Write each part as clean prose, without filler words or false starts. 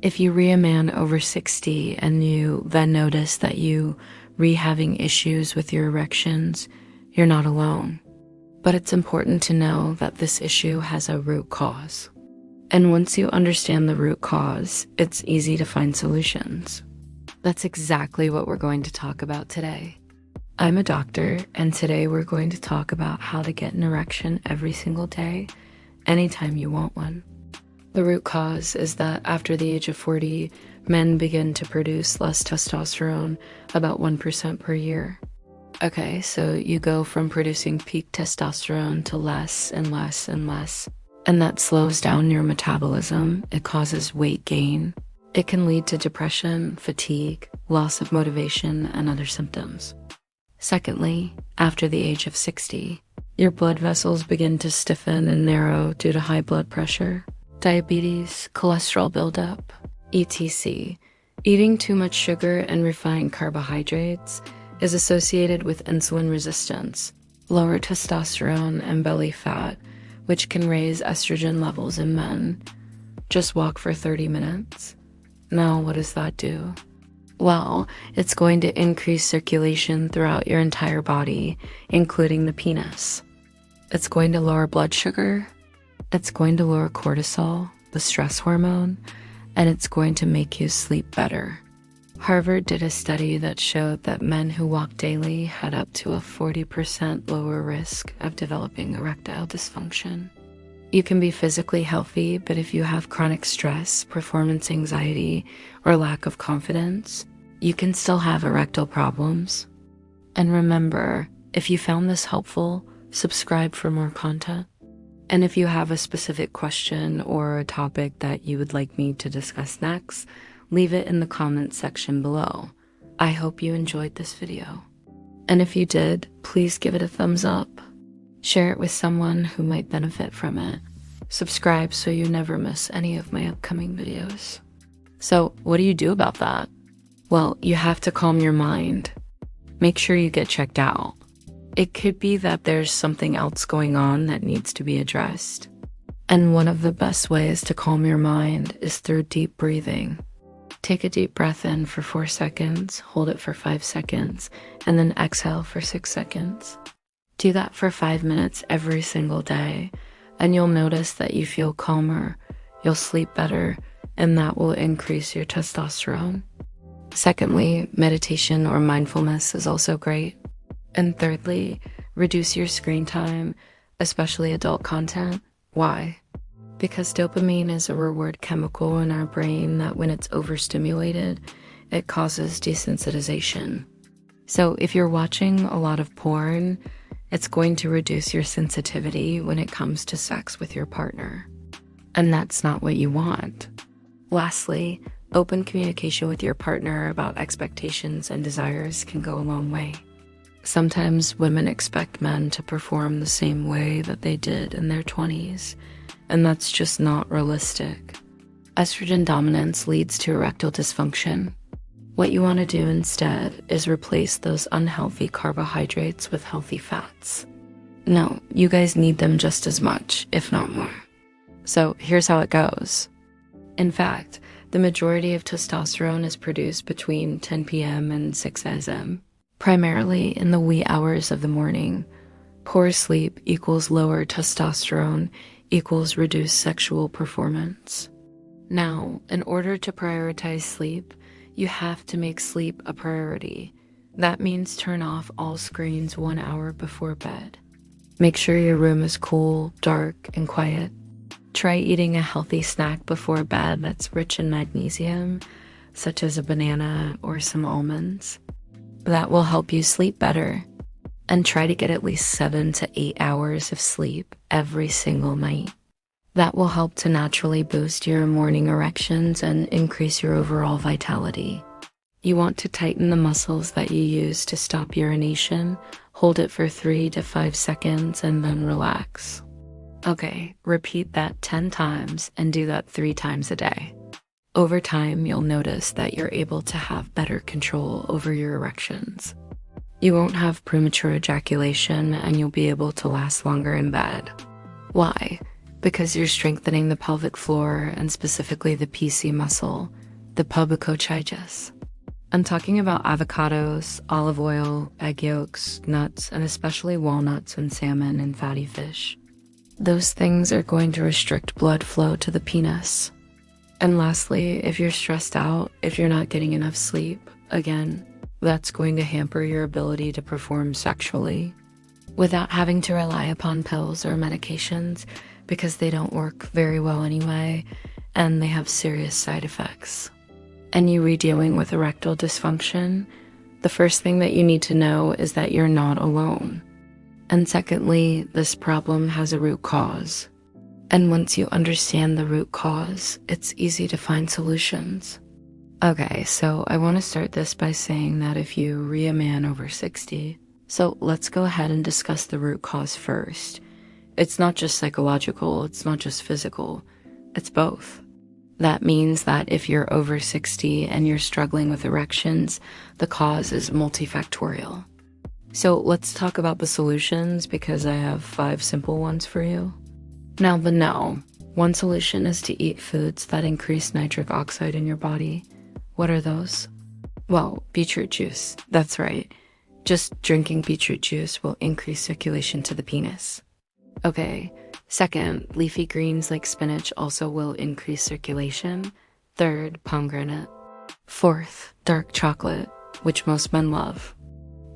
If you re a man over 60 and you then notice that you having issues with your erections, you're not alone. But it's important to know that this issue has a root cause. And once you understand the root cause, it's easy to find solutions. That's exactly what we're going to talk about today. I'm a doctor, and today we're going to talk about how to get an erection every single day, anytime you want one. The root cause is that after the age of 40, men begin to produce less testosterone, about 1% per year. Okay, so you go from producing peak testosterone to less and less and less, and that slows down your metabolism. It causes weight gain. It can lead to depression, fatigue, loss of motivation, and other symptoms. Secondly, after the age of 60, your blood vessels begin to stiffen and narrow due to high blood pressure, diabetes, cholesterol buildup, etc. Eating too much sugar and refined carbohydrates is associated with insulin resistance, lower testosterone, and belly fat, which can raise estrogen levels in men. Just walk for 30 minutes. Now, what does that do? Well, it's going to increase circulation throughout your entire body, including the penis. It's going to lower blood sugar. It's going to lower cortisol, the stress hormone, and it's going to make you sleep better. Harvard did a study that showed that men who walk daily had up to a 40% lower risk of developing erectile dysfunction. You can be physically healthy, but if you have chronic stress, performance anxiety, or lack of confidence, you can still have erectile problems. And remember, if you found this helpful, subscribe for more content. And if you have a specific question or a topic that you would like me to discuss next, leave it in the comments section below. I hope you enjoyed this video. And if you did, please give it a thumbs up. Share it with someone who might benefit from it. Subscribe so you never miss any of my upcoming videos. So, what do you do about that? Well, you have to calm your mind. Make sure you get checked out. It could be that there's something else going on that needs to be addressed. And one of the best ways to calm your mind is through deep breathing. Take a deep breath in for 4 seconds, hold it for 5 seconds, and then exhale for 6 seconds. Do that for 5 minutes every single day, and you'll notice that you feel calmer, you'll sleep better, and that will increase your testosterone. Secondly, meditation or mindfulness is also great. And thirdly, reduce your screen time, especially adult content. Why? Because dopamine is a reward chemical in our brain that when it's overstimulated, it causes desensitization. So if you're watching a lot of porn, it's going to reduce your sensitivity when it comes to sex with your partner. And that's not what you want. Lastly, open communication with your partner about expectations and desires can go a long way. Sometimes women expect men to perform the same way that they did in their 20s, and that's just not realistic. Estrogen dominance leads to erectile dysfunction. What you want to do instead is replace those unhealthy carbohydrates with healthy fats. No, you guys need them just as much, if not more. So here's how it goes. In fact, the majority of testosterone is produced between 10 p.m. and 6 a.m., primarily in the wee hours of the morning. Poor sleep equals lower testosterone equals reduced sexual performance. Now, in order to prioritize sleep, you have to make sleep a priority. That means turn off all screens 1 hour before bed. Make sure your room is cool, dark, and quiet. Try eating a healthy snack before bed that's rich in magnesium, such as a banana or some almonds. That will help you sleep better. And try to get at least 7 to 8 hours of sleep every single night. That will help to naturally boost your morning erections and increase your overall vitality. You want to tighten the muscles that you use to stop urination, hold it for 3 to 5 seconds, and then relax. Okay, repeat that 10 times and do that 3 times a day. Over time, you'll notice that you're able to have better control over your erections. You won't have premature ejaculation and you'll be able to last longer in bed. Why? because you're strengthening the pelvic floor and specifically the PC muscle, the pubicochaetus. I'm talking about avocados, olive oil, egg yolks, nuts, and especially walnuts and salmon and fatty fish. Those things are going to restrict blood flow to the penis. And lastly, if you're stressed out, if you're not getting enough sleep, again, that's going to hamper your ability to perform sexually without having to rely upon pills or medications because they don't work very well anyway and they have serious side effects. And you dealing with erectile dysfunction, the first thing that you need to know is that you're not alone. And secondly, this problem has a root cause. And once you understand the root cause, it's easy to find solutions. Okay, so I want to start this by saying that if you're a man over 60, so let's go ahead and discuss the root cause first. It's not just psychological, it's not just physical, it's both. That means that if you're over 60 and you're struggling with erections, the cause is multifactorial. So let's talk about the solutions because I have 5 simple ones for you. Now the no. One solution is to eat foods that increase nitric oxide in your body. What are those? Well, beetroot juice. That's right. Just drinking beetroot juice will increase circulation to the penis. Okay. Second, leafy greens like spinach also will increase circulation. Third, pomegranate. Fourth, dark chocolate, which most men love.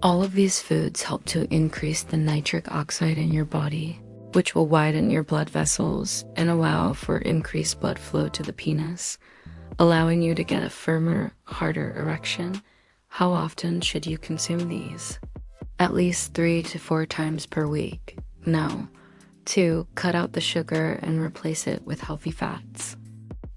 All of these foods help to increase the nitric oxide in your body, which will widen your blood vessels and allow for increased blood flow to the penis, allowing you to get a firmer, harder erection. How often should you consume these? At least 3 to 4 times per week. No. 2, cut out the sugar and replace it with healthy fats.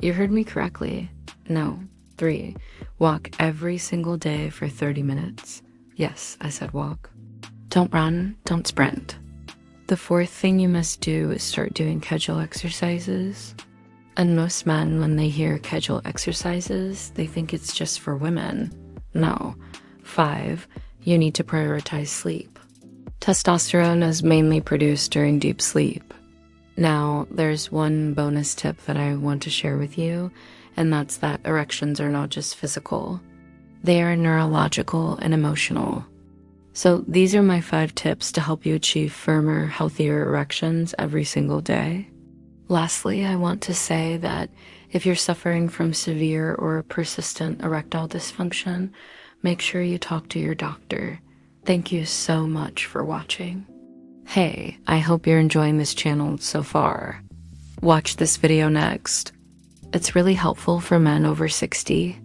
You heard me correctly. No. 3, walk every single day for 30 minutes. Yes, I said walk. Don't run, don't sprint. The 4th thing you must do is start doing Kegel exercises. And most men, when they hear Kegel exercises, they think it's just for women. No. 5, you need to prioritize sleep. Testosterone is mainly produced during deep sleep. Now, there's one bonus tip that I want to share with you, and that's that erections are not just physical. They are neurological and emotional. So these are my 5 tips to help you achieve firmer, healthier erections every single day. Lastly, I want to say that if you're suffering from severe or persistent erectile dysfunction, make sure you talk to your doctor. Thank you so much for watching. Hey, I hope you're enjoying this channel so far. Watch this video next. It's really helpful for men over 60.